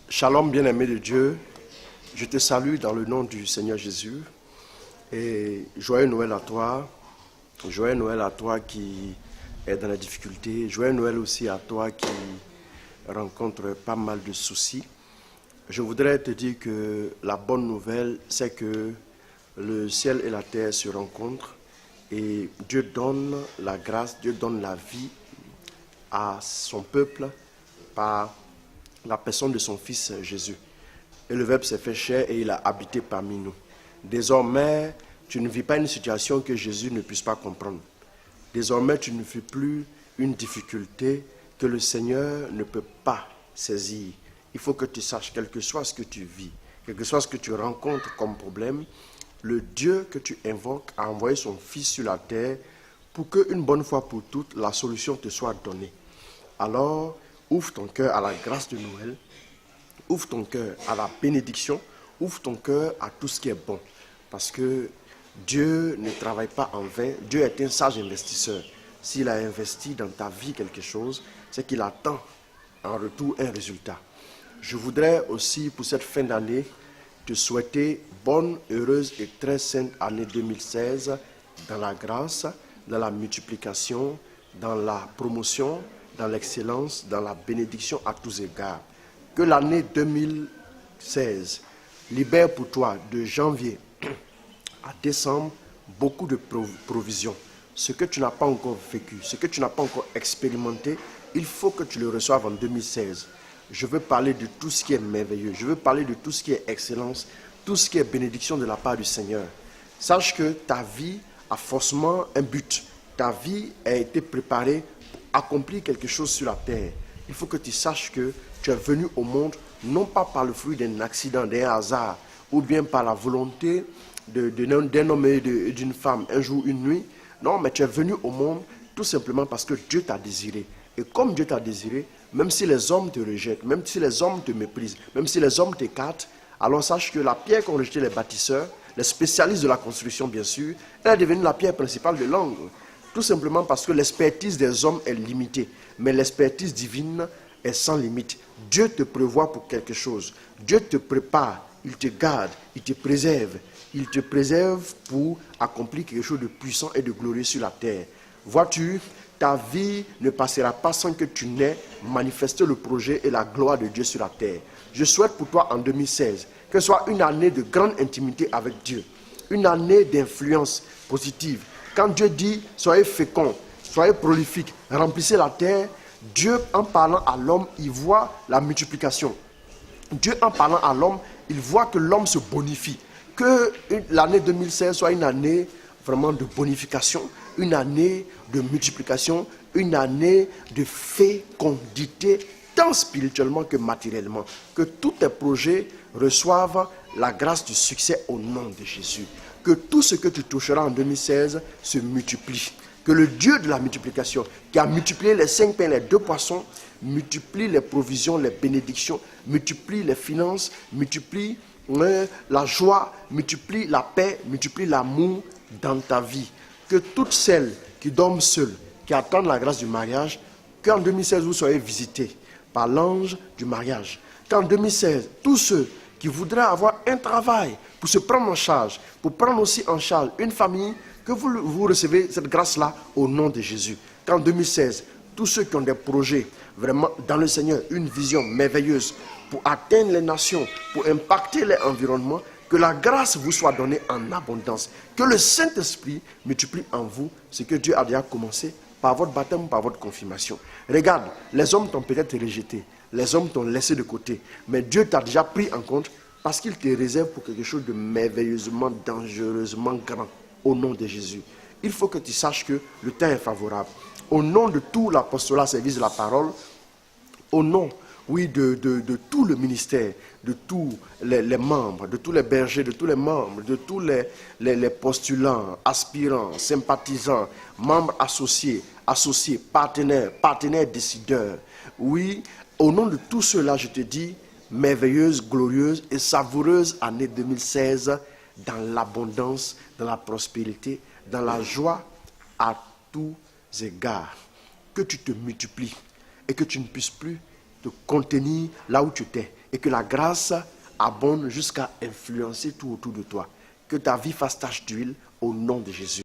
Shalom, bien-aimé de Dieu, je te salue dans le nom du Seigneur Jésus et joyeux Noël à toi qui est dans la difficulté, joyeux Noël aussi à toi qui rencontre pas mal de soucis. Je voudrais te dire que la bonne nouvelle, c'est que le ciel et la terre se rencontrent et Dieu donne la grâce, Dieu donne la vie à son peuple par la personne de son Fils Jésus. Et le Verbe s'est fait chair et il a habité parmi nous. Désormais, tu ne vis pas une situation que Jésus ne puisse pas comprendre. Désormais, tu ne vis plus une difficulté que le Seigneur ne peut pas saisir. Il faut que tu saches, quel que soit ce que tu vis, quel que soit ce que tu rencontres comme problème, le Dieu que tu invoques a envoyé son Fils sur la terre pour qu'une bonne fois pour toutes, la solution te soit donnée. Alors, ouvre ton cœur à la grâce de Noël, ouvre ton cœur à la bénédiction, ouvre ton cœur à tout ce qui est bon. Parce que Dieu ne travaille pas en vain, Dieu est un sage investisseur. S'il a investi dans ta vie quelque chose, c'est qu'il attend en retour un résultat. Je voudrais aussi, pour cette fin d'année, te souhaiter bonne, heureuse et très sainte année 2016 dans la grâce, dans la multiplication, dans la promotion, dans l'excellence, dans la bénédiction à tous égards. Que l'année 2016 libère pour toi de janvier à décembre beaucoup de provisions. Ce que tu n'as pas encore vécu, ce que tu n'as pas encore expérimenté, il faut que tu le reçoives en 2016. Je veux parler de tout ce qui est merveilleux, je veux parler de tout ce qui est excellence, tout ce qui est bénédiction de la part du Seigneur. Sache que ta vie a forcément un but. Ta vie a été préparée pour accomplir quelque chose sur la terre. Il faut que tu saches que tu es venu au monde non pas par le fruit d'un accident, d'un hasard, ou bien par la volonté d'un homme et d'une femme, un jour, une nuit. Non, mais tu es venu au monde tout simplement parce que Dieu t'a désiré. Et comme Dieu t'a désiré, même si les hommes te rejettent, même si les hommes te méprisent, même si les hommes t'écartent, alors sache que la pierre qu'ont rejetée les bâtisseurs, les spécialistes de la construction bien sûr, elle est devenue la pierre principale de l'angle. Tout simplement parce que l'expertise des hommes est limitée, mais l'expertise divine est sans limite. Dieu te prévoit pour quelque chose. Dieu te prépare, il te garde, il te préserve. Il te préserve pour accomplir quelque chose de puissant et de glorieux sur la terre. Vois-tu, ta vie ne passera pas sans que tu n'aies manifesté le projet et la gloire de Dieu sur la terre. Je souhaite pour toi en 2016 que ce soit une année de grande intimité avec Dieu, une année d'influence positive. Quand Dieu dit soyez féconds, soyez prolifiques, remplissez la terre, Dieu en parlant à l'homme, il voit la multiplication. Dieu en parlant à l'homme, il voit que l'homme se bonifie. Que l'année 2016 soit une année vraiment de bonification, une année de multiplication, une année de fécondité, tant spirituellement que matériellement. Que tous tes projets reçoivent la grâce du succès au nom de Jésus. Que tout ce que tu toucheras en 2016 se multiplie. Que le Dieu de la multiplication, qui a multiplié les 5 pains et les 2 poissons, multiplie les provisions, les bénédictions, multiplie les finances, multiplie la joie, multiplie la paix, multiplie l'amour dans ta vie. Que toutes celles qui dorment seules, qui attendent la grâce du mariage, qu'en 2016 vous soyez visités par l'ange du mariage. Qu'en 2016, tous ceux qui voudraient avoir un travail pour se prendre en charge, pour prendre aussi en charge une famille, que vous recevez cette grâce-là au nom de Jésus. Qu'en 2016, tous ceux qui ont des projets vraiment dans le Seigneur, une vision merveilleuse pour atteindre les nations, pour impacter l'environnement, que la grâce vous soit donnée en abondance. Que le Saint-Esprit multiplie en vous ce que Dieu a déjà commencé par votre baptême, par votre confirmation. Regarde, les hommes t'ont peut-être rejeté, les hommes t'ont laissé de côté, mais Dieu t'a déjà pris en compte parce qu'il te réserve pour quelque chose de merveilleusement, dangereusement grand au nom de Jésus. Il faut que tu saches que le temps est favorable. Au nom de tout l'apostolat service de la parole, au nom, oui, de tout le ministère, de tous les membres, de tous les bergers, de tous les membres, de tous les postulants, aspirants, sympathisants, membres associés, partenaires décideurs. Oui, au nom de tous ceux-là, je te dis, merveilleuse, glorieuse et savoureuse année 2016 dans l'abondance, dans la prospérité, dans la joie à tous égards. Que tu te multiplies et que tu ne puisses plus te contenir là où tu étais et que la grâce abonde jusqu'à influencer tout autour de toi. Que ta vie fasse tache d'huile au nom de Jésus.